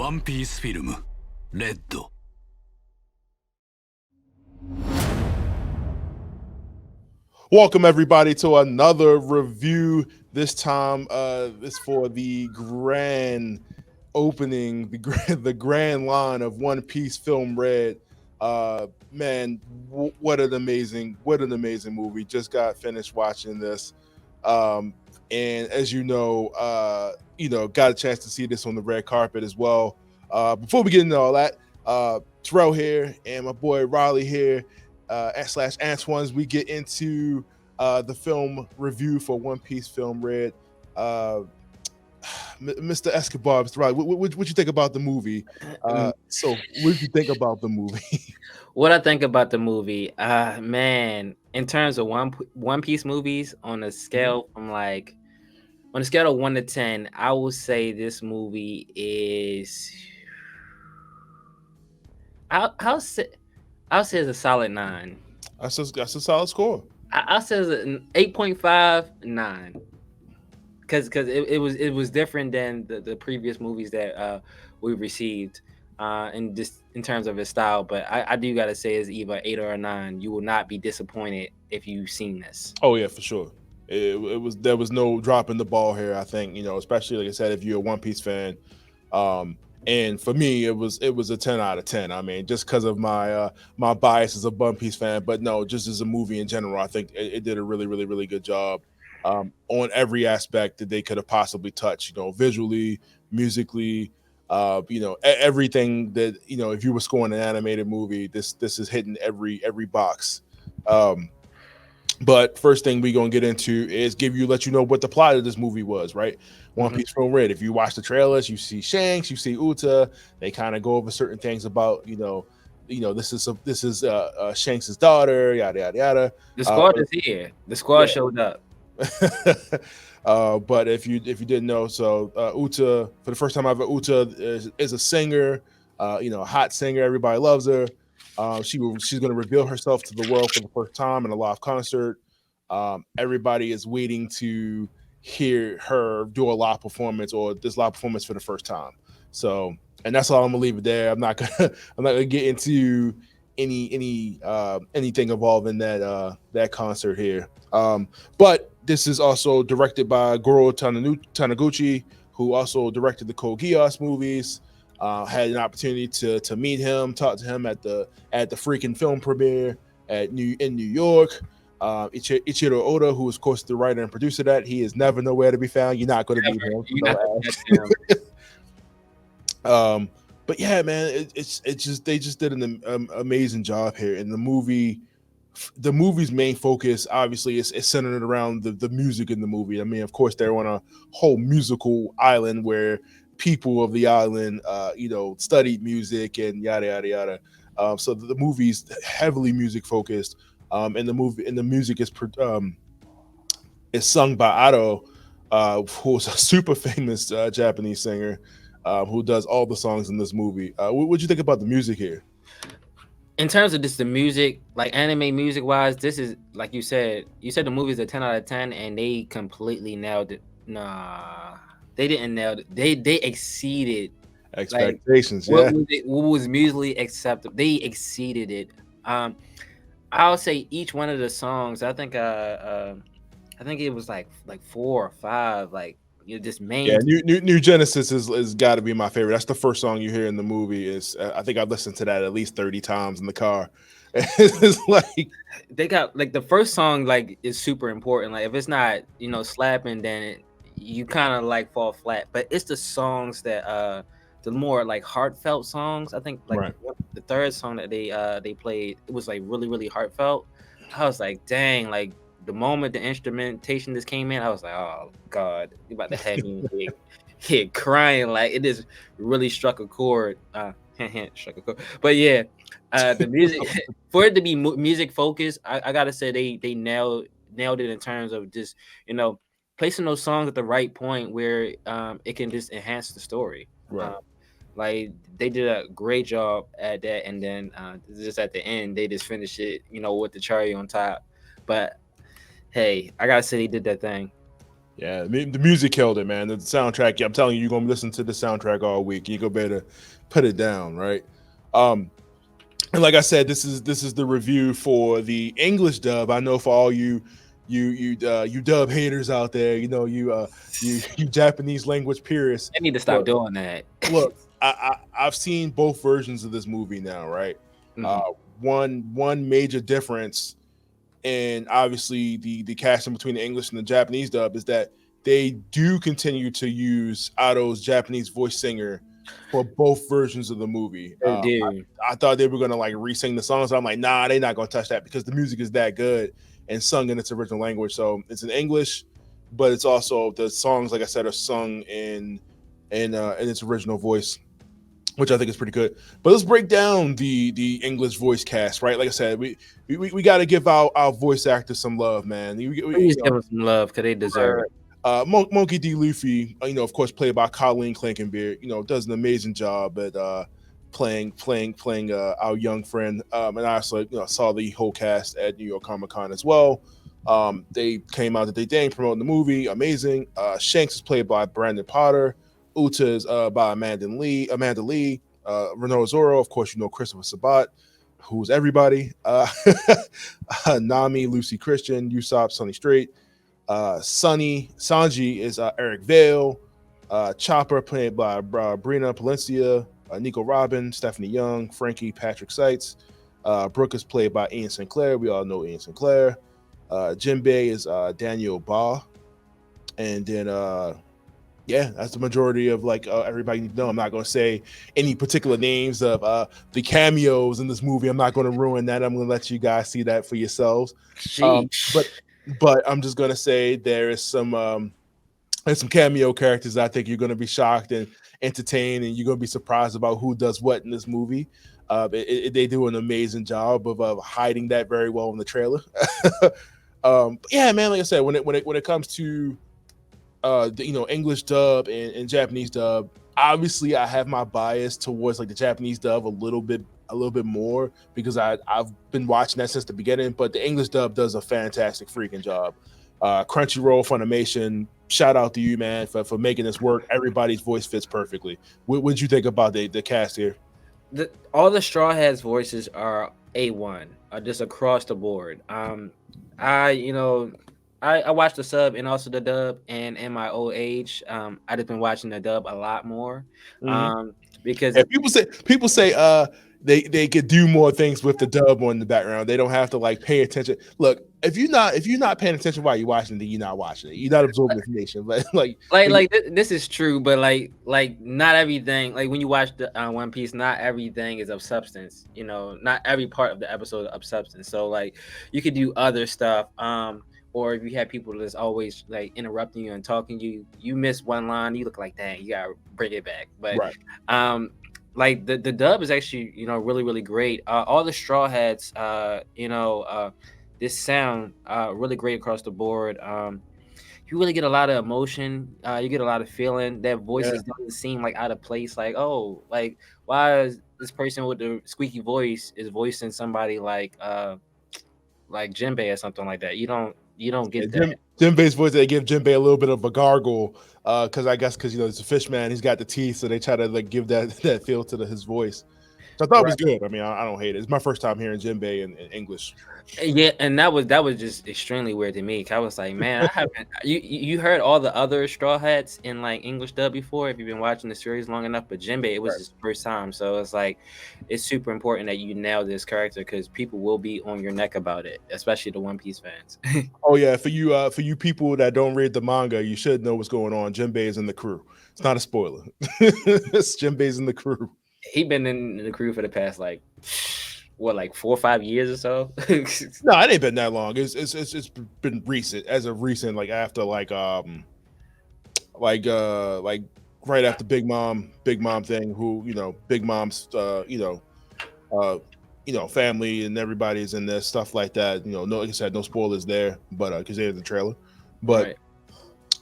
ワンピースフィルムレッド。 Welcome everybody to another review. This time, it's for the grand opening, the grand line of One Piece Film Red. Man, what an amazing movie! Just got finished watching this, and as you know, got a chance to see this on the red carpet as well. Before we get into all that, Terrell here and my boy Raleigh here. / Antoine's, we get into the film review for One Piece Film Red. Mr. Escobar, Mr. Riley, what you think about the movie? So what did you think about the movie? What I think about the movie, man, in terms of One Piece movies, on a scale from on a scale of 1 to 10, I will say this movie is I'll say it's a solid 9. That's a solid score. I'll say it's an 8.5, 9. Because it was different than the previous movies that we received in terms of its style. But I do gotta say it's either 8 or a 9. You will not be disappointed if you've seen this. Oh yeah, for sure. There was no dropping the ball here. I think, especially like I said, if you're a One Piece fan. And for me, it was a 10 out of 10. I mean, just because of my my bias as a One Piece fan, but no, just as a movie in general, I think it did a really good job on every aspect that they could have possibly touched. Visually, musically, everything that if you were scoring an animated movie, this is hitting every box. But first thing we're gonna get into is let you know what the plot of this movie was, right? One Piece Film Red. If you watch the trailers, you see Shanks, you see Uta. They kind of go over certain things about, this is Shanks' daughter, yada yada yada. The squad is here. The squad showed up. But if you didn't know, so Uta, for the first time ever, Uta is a singer, a hot singer. Everybody loves her. She's going to reveal herself to the world for the first time in a live concert. Everybody is waiting to hear her do a live performance, or this live performance for the first time. So, and that's all I'm gonna leave it there. I'm not gonna get into anything involving that concert here. But this is also directed by Goro Taniguchi, who also directed the Code Geass movies. Had an opportunity to meet him, talk to him at the freaking film premiere in New York. Ichiro Oda, who is of course the writer and producer of that, he is never nowhere to be found. You're not going to meet him. But yeah, man, they just did an amazing job here. And the movie's main focus obviously is centered around the music in the movie. I mean, of course, they're on a whole musical island where people of the island, studied music and yada yada yada. So the movie's heavily music focused, and the music is sung by Ado, who's a super famous Japanese singer, who does all the songs in this movie. What do you think about the music here? In terms of the music, like anime music wise, this is like you said the movie's a 10 out of 10, and they completely nailed it. Nah, they didn't nail it. They exceeded expectations. What was musically acceptable, they exceeded it. I'll say each one of the songs, I think it was like 4 or 5, this main. Yeah, New Genesis is got to be my favorite. That's the first song you hear in the movie. I think I've listened to that at least 30 times in the car. It's like they got the first song is super important. Like if it's not slapping, then you kind of fall flat. But it's the songs that the more heartfelt songs. I think the third song that they played, it was really heartfelt. I was like, dang, the moment the instrumentation just came in, I was like, oh god, you about to have me here crying. It just really struck a chord. Struck a chord. But yeah, the music for it to be music focused, I gotta say they nailed it in terms of just placing those songs at the right point where it can just enhance the story. Right. They did a great job at that, and then just at the end they just finished it with the cherry on top. But hey, I gotta say they did that thing. Yeah, the music killed it, man. The soundtrack. I'm telling you, you're gonna listen to the soundtrack all week. You go better put it down, right? And like I said, this is the review for the English dub. I know for all you dub haters out there, you Japanese language purists. I need to stop Look, doing that. look, I've seen both versions of this movie now, right? Uh, Mhm. one major difference, and obviously the casting between the English and the Japanese dub is that they do continue to use Otto's Japanese voice singer for both versions of the movie. They do. I thought they were gonna like re-sing the songs. I'm like, nah, they're not gonna touch that because the music is that good and sung in its original language. So it's in English, but it's also the songs, like I said, are sung in its original voice, which I think is pretty good. But let's break down the English voice cast, right? Like I said, we got to give our voice actors some love, man. Please give them some love because they deserve it. Monkey D. Luffy, of course, played by Colleen Clankenbeard, does an amazing job at playing our young friend. And I also saw the whole cast at New York Comic Con as well. They came out the day promoting the movie. Amazing. Shanks is played by Brandon Potter. Uta is by Amanda Lee. Renault Zoro, of course, Christopher Sabat, who's everybody. Nami, Lucy Christian, Usopp, Sonny Strait. Sanji is Eric Vale. Chopper played by Brina Palencia. Nico Robin, Stephanie Young, Frankie Patrick Seitz. Brooke is played by Ian Sinclair. We all know Ian Sinclair. Jinbei is Daniel Ba. And then that's the majority of everybody you know. I'm not going to say any particular names of the cameos in this movie. I'm not going to ruin that. I'm going to let you guys see that for yourselves. But I'm just going to say there's some cameo characters I think you're going to be shocked and entertained, and you're going to be surprised about who does what in this movie. They do an amazing job of hiding that very well in the trailer. Yeah, man. Like I said, when it comes to English dub and Japanese dub, obviously I have my bias towards the Japanese dub a little bit more because I've been watching that since the beginning, but the English dub does a fantastic freaking job. Crunchyroll Funimation, shout out to you, man, for making this work. Everybody's voice fits perfectly. What did you think about the cast here? All the Straw Hats voices are A1, just across the board. I watched the sub and also the dub, and in my old age, I just been watching the dub a lot more. Because people say they could do more things with the dub on the background. They don't have to pay attention. Look, if you're not paying attention while you're watching it, you're not watching it. You're not absorbing information. But this is true, but not everything. Like when you watch the One Piece, not everything is of substance. Not every part of the episode is of substance. So you could do other stuff. Or if you have people that's always interrupting you and talking you miss one line, you look like, dang, you gotta bring it back. But right. The dub is actually really really great. All the Straw Hats, this sound really great across the board. You really get a lot of emotion. You get a lot of feeling. Their voices doesn't seem out of place. Why is this person with the squeaky voice is voicing somebody like Jinbei or something like that? You don't get that. Jinbei's voice, they give Jinbei a little bit of a gargle because it's a fish man. He's got the teeth, so they try to give that feel to his voice. So I thought it was good. I mean, I don't hate it. It's my first time hearing Jinbei in English. Yeah, and that was just extremely weird to me. I was like, man, I haven't. You heard all the other Straw Hats in English dub before if you've been watching the series long enough, but Jinbei, it was his first time, so it's super important that you nail this character because people will be on your neck about it, especially the One Piece fans. Oh yeah, for you people that don't read the manga, you should know what's going on. Jinbei is in the crew. It's not a spoiler. Jinbei's in the crew. He been in the crew for the past 4 or 5 years or so. No, it ain't been that long. It's been recent, as of recent, after right after Big Mom thing. Who Big Mom's family and everybody's in there, stuff like that. No, like I said, no spoilers there, but because they're in the trailer. But right.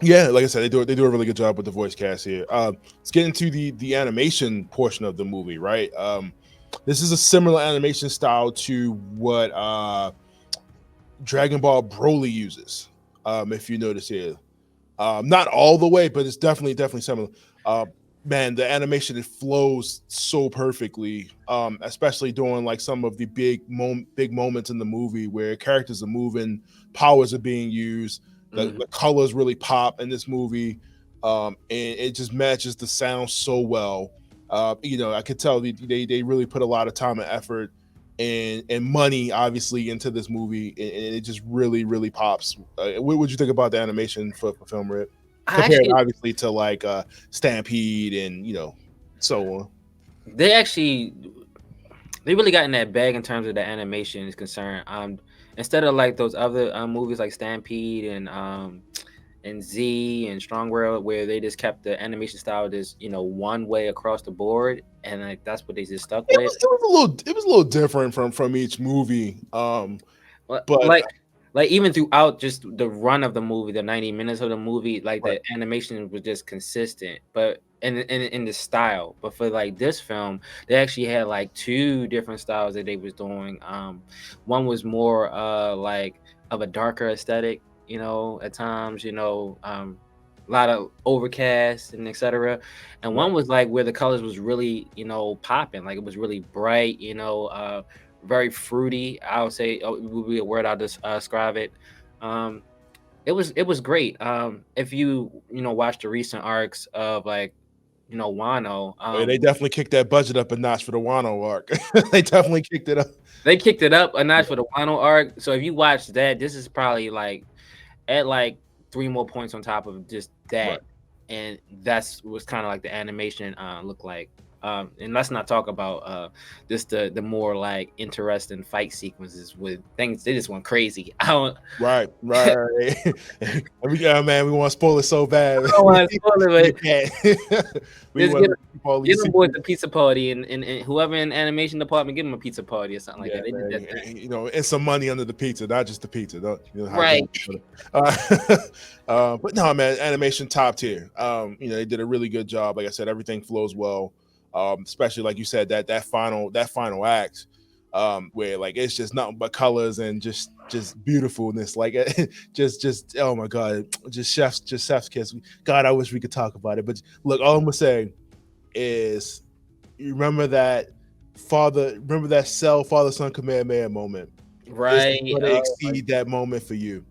Yeah, like I said, they do a really good job with the voice cast here. Let's get into the animation portion of the movie, right? This is a similar animation style to what Dragon Ball Broly uses. If you notice here, Not all the way, but it's definitely similar. Man, the animation, it flows so perfectly, especially during like some of the big moments in the movie where characters are moving, powers are being used, the colors really pop in this movie, and it just matches the sound so well. I could tell they really put a lot of time and effort and money obviously into this movie, and it just really pops. What would you think about the animation for Film Rip? I Compared actually obviously to like Stampede and so on. they really got in that bag in terms of the animation is concerned. Instead of like those other movies like Stampede and Z and Strong World, where they just kept the animation style just one way across the board, and like that's what they just stuck with. It was a little different from each movie. But Like even throughout just the run of the movie, the 90 minutes of the movie, like the animation was just consistent, but in the style. But for like this film, they actually had like two different styles that they was doing. One was more like of a darker aesthetic, at times, a lot of overcast and etc. And one was like where the colors was really, popping, like it was really bright, very fruity. I would say would be a word I'll describe it. It was great. If you watch the recent arcs of like Wano, they definitely kicked that budget up a notch for the Wano arc. They definitely kicked it up. They kicked it up a notch for the Wano arc. So if you watch that, this is probably like at like 3 more points on top of just that, and that's what's kind of like the animation look like. And let's not talk about just the more like interesting fight sequences with things. They just went crazy. I don't. Right. Man, we want to spoil it so bad. I don't want to spoil it, but we just give them boys a pizza party, and whoever in the animation department, give them a pizza party or something like that. They did that thing. And some money under the pizza, not just the pizza. Right. But no, man, animation top tier. They did a really good job. Like I said, everything flows well. Especially like you said, that final act, where like it's just nothing but colors and just beautifulness, like just oh my god, just chef's kiss. God, I wish we could talk about it, but look, all I'm gonna say is, you remember that Cell father son Kamehameha moment. Right. This is going to exceed that moment for you.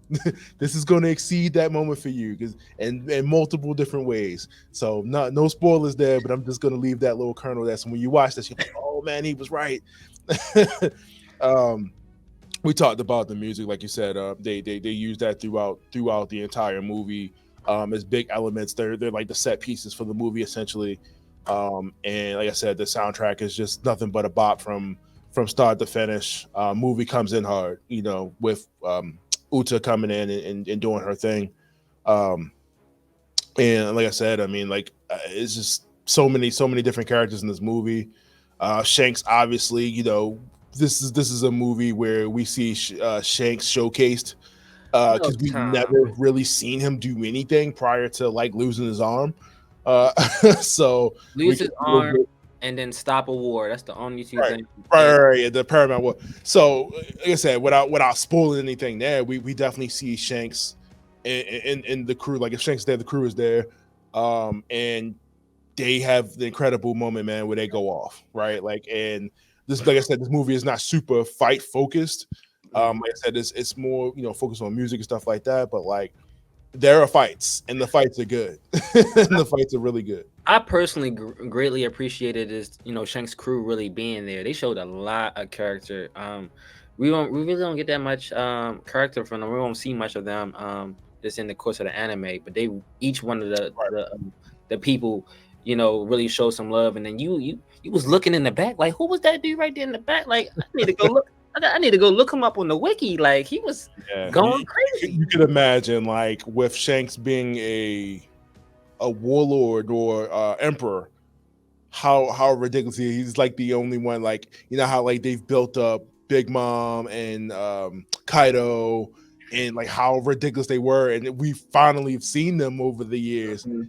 This is going to exceed that moment for you, because in multiple different ways. So no spoilers there, but I'm just going to leave that little kernel there. So when you watch this, you're like, oh man, he was right. We talked about the music, like you said. They use that throughout the entire movie as big elements. They're like the set pieces for the movie essentially. And like I said, the soundtrack is just nothing but a bop from start to finish. Movie comes in hard, with Uta coming in and doing her thing. And like I said, I mean, like it's just so many different characters in this movie. Shanks, obviously, this is a movie where we see Shanks showcased, because we've never really seen him do anything prior to like losing his arm. So lose his arm and then stop a war. That's the only two things. Right, the Paramount War. So, like I said, without spoiling anything there, we definitely see Shanks in the crew. Like if Shanks is there, the crew is there, and they have the incredible moment, man, where they go off, right? Like, and this, like I said, this movie is not super fight focused. Like I said, it's more focused on music and stuff like that. But like, there are fights, and the fights are good. And the fights are really good. I personally greatly appreciated this, Shanks' crew really being there. They showed a lot of character. We really don't get that much character from them. We won't see much of them just in the course of the anime. But they each one of the people, really show some love. And then you was looking in the back, like, who was that dude right there in the back? Like, I need to go look. I need to go look him up on the wiki. Like he was going crazy. You could imagine, like, with Shanks being a warlord or emperor, how ridiculous he is. He's like the only one, like, how like they've built up Big Mom and Kaido, and like how ridiculous they were, and we finally have seen them over the years, and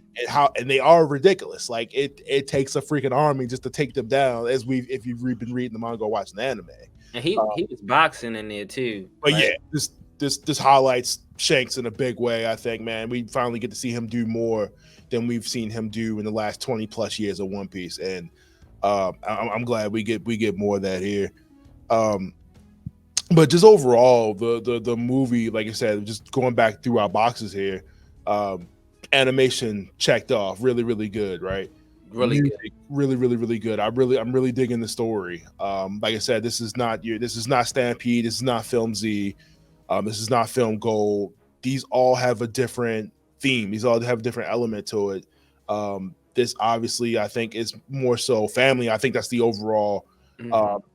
they are ridiculous. Like it takes a freaking army just to take them down, if you've been reading the manga or watching the anime. And he was boxing in there too. But like, yeah, just this highlights Shanks in a big way. I think, man, we finally get to see him do more than we've seen him do in the last 20 plus years of One Piece, and I'm glad we get more of that here. But just overall, the movie, like I said, just going back through our boxes here, animation checked off, really good, right? Really Music, good. really good. I'm really digging the story. Like I said, this is not Stampede, this is not Film Z, this is not Film Gold. These all have a different theme. These all have a different element to it. This obviously, I think, is more so family. I think that's the overall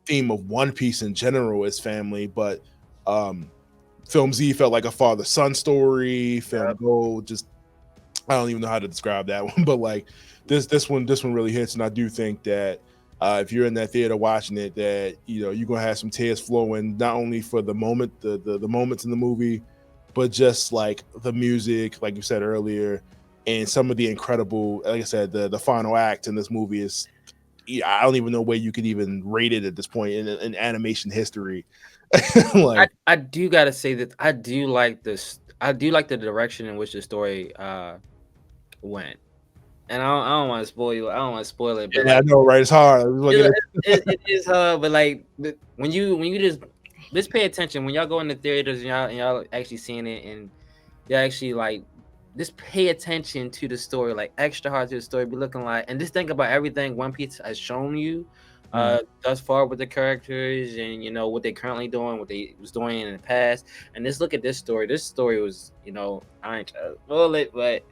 theme of One Piece in general is family. But Film Z felt like a father-son story. Film Gold, just I don't even know how to describe that one, but like this one really hits, and I do think that if you're in that theater watching it, that you're gonna have some tears flowing, not only for the moment, the moments in the movie, but just like the music, like you said earlier, and some of the incredible, like I said, the final act in this movie is, I don't even know where you could even rate it at this point in animation history. Like, I do gotta say that I do like this. I do like the direction in which the story went, and I don't want to spoil you. I don't want to spoil it. But yeah, I know, right? It's hard. It is hard, but like when you just pay attention when y'all go in the theaters and y'all actually seeing it, and you actually like just pay attention to the story, like extra hard to the story be looking like, and just think about everything One Piece has shown you thus far with the characters, and what they're currently doing, what they was doing in the past, and just look at this story. This story was, I ain't trying to spoil it, but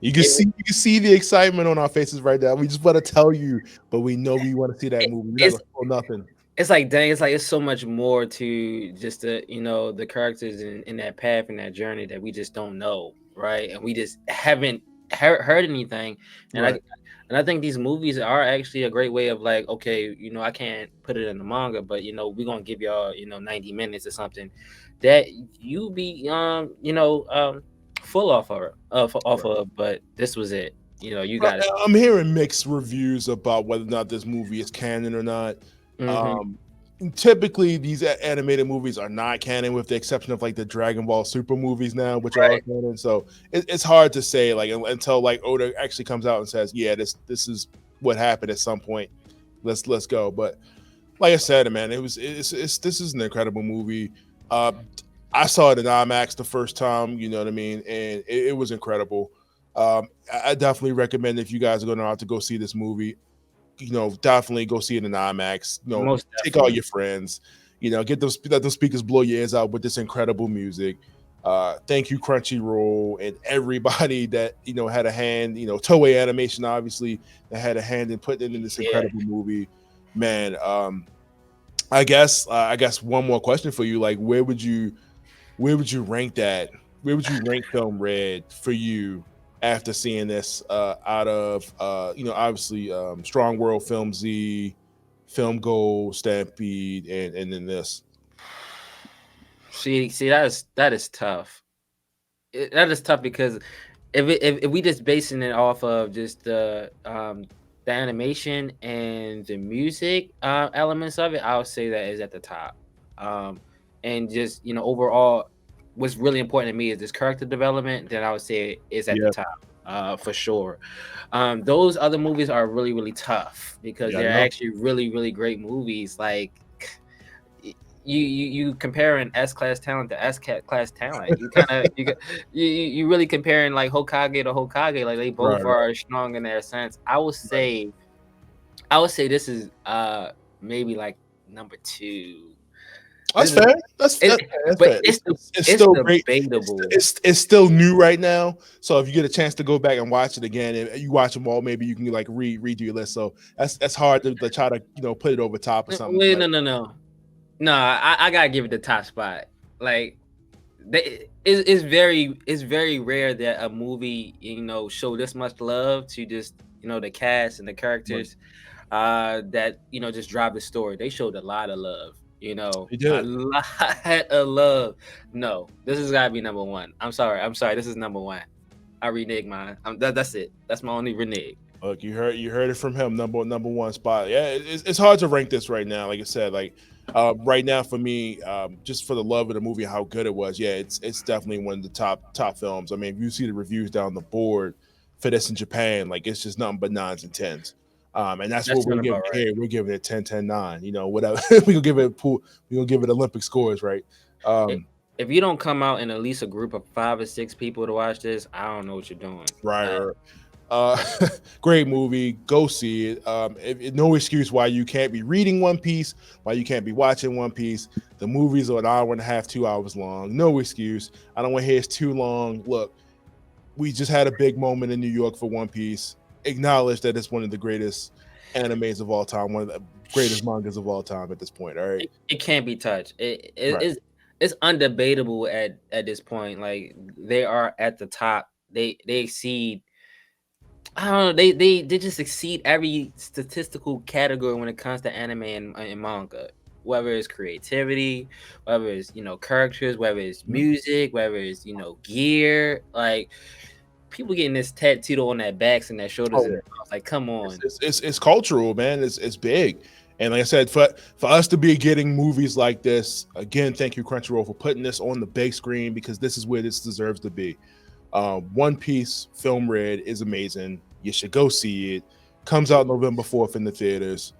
you can see the excitement on our faces right now. We just want to tell you, but we know we want to see that movie. We're not gonna spoil nothing. It's like, dang, it's so much more to just the characters in that path and that journey that we just don't know, right? And we just haven't heard anything. And right. I think these movies are actually a great way of like, okay, I can't put it in the manga, but we're gonna give y'all 90 minutes or something that you be full off of, but this was it. You got it. I'm hearing mixed reviews about whether or not this movie is canon or not. Typically these animated movies are not canon, with the exception of like the Dragon Ball Super movies now, which are canon. So it's hard to say, like, until like Oda actually comes out and says, yeah, this is what happened at some point. Let's go. But like I said, man, this is an incredible movie. I saw it in IMAX the first time, you know what I mean, and it was incredible. I definitely recommend, if you guys are going to have to go see this movie, definitely go see it in IMAX. Take all your friends. Let those speakers blow your ears out with this incredible music. Thank you, Crunchyroll, and everybody that had a hand. Toei Animation, obviously, that had a hand in putting in this incredible movie. Man, I guess one more question for you. Like, where would you rank that? Where would you rank Film Red for you after seeing this out of obviously Strong World, Film Z, Film Gold, Stampede, and then this? See that is tough. That is tough because if we just basing it off of just the animation and the music elements of it, I would say that is at the top. And just overall, what's really important to me is this character development. Then I would say is at the top for sure. Those other movies are really tough because they're actually really great movies. Like you comparing S-class talent to S-class talent. You kind of you really comparing like Hokage to Hokage. Like they both are strong in their sense. I would say this is maybe like number 2. That's fair. That's fair. It's still great. It's still new right now. So if you get a chance to go back and watch it again, and you watch them all, maybe you can like redo your list. So that's hard to try to put it over top or something. Wait, no. I gotta give it the top spot. Like it's very rare that a movie show this much love to just the cast and the characters that just drive the story. They showed a lot of love. A lot of love. No, this has got to be number 1. I'm sorry. This is number 1. I renege mine. That's it. That's my only renege. Look, you heard it from him. Number one spot. Yeah, it's hard to rank this right now. Like I said, like right now for me, just for the love of the movie, how good it was. Yeah, it's definitely one of the top films. I mean, if you see the reviews down the board for this in Japan, like it's just nothing but 9s and 10s. And that's what we're sound giving about right. here. We're giving it 10, 10, 9. You know, whatever. we gonna give it pool. We gonna give it Olympic scores, right? If you don't come out in at least a group of 5 or 6 people to watch this, I don't know what you're doing. Right. Great movie. Go see it. No excuse why you can't be reading One Piece, why you can't be watching One Piece. The movies are an hour and a half, 2 hours long. No excuse. I don't want to hear it's too long. Look, we just had a big moment in New York for One Piece. Acknowledge that it's one of the greatest animes of all time, one of the greatest mangas of all time at this point. All right. It can't be touched. Right. It's undebatable at this point. Like they are at the top. They exceed. I don't know. They just exceed every statistical category when it comes to anime and manga. Whether it's creativity, whether it's characters, whether it's music, whether it's gear. Like people getting this tattooed on their backs and their shoulders. And like, come on. It's cultural, man. It's big. And like I said, for us to be getting movies like this, again, thank you, Crunchyroll, for putting this on the big screen, because this is where this deserves to be. One Piece Film Red is amazing. You should go see it. Comes out November 4th in the theaters.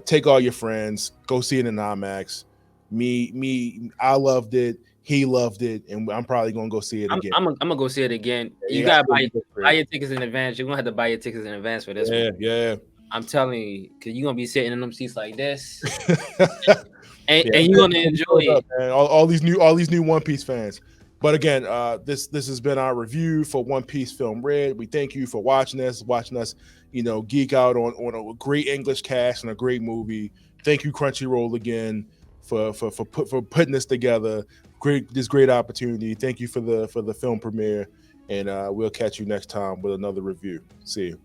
Take all your friends. Go see it in IMAX. I loved it. He loved it, and I'm probably gonna go see it again. I'm gonna go see it again. You gotta buy your tickets in advance. You're gonna have to buy your tickets in advance for this one. Yeah. I'm telling you, because you're gonna be sitting in them seats like this, and you're gonna enjoy it. Man. All these new One Piece fans. But again, this has been our review for One Piece Film Red. We thank you for watching us, geek out on a great English cast and a great movie. Thank you, Crunchyroll, again for putting this together. Great opportunity. Thank you for the film premiere, and we'll catch you next time with another review. See you.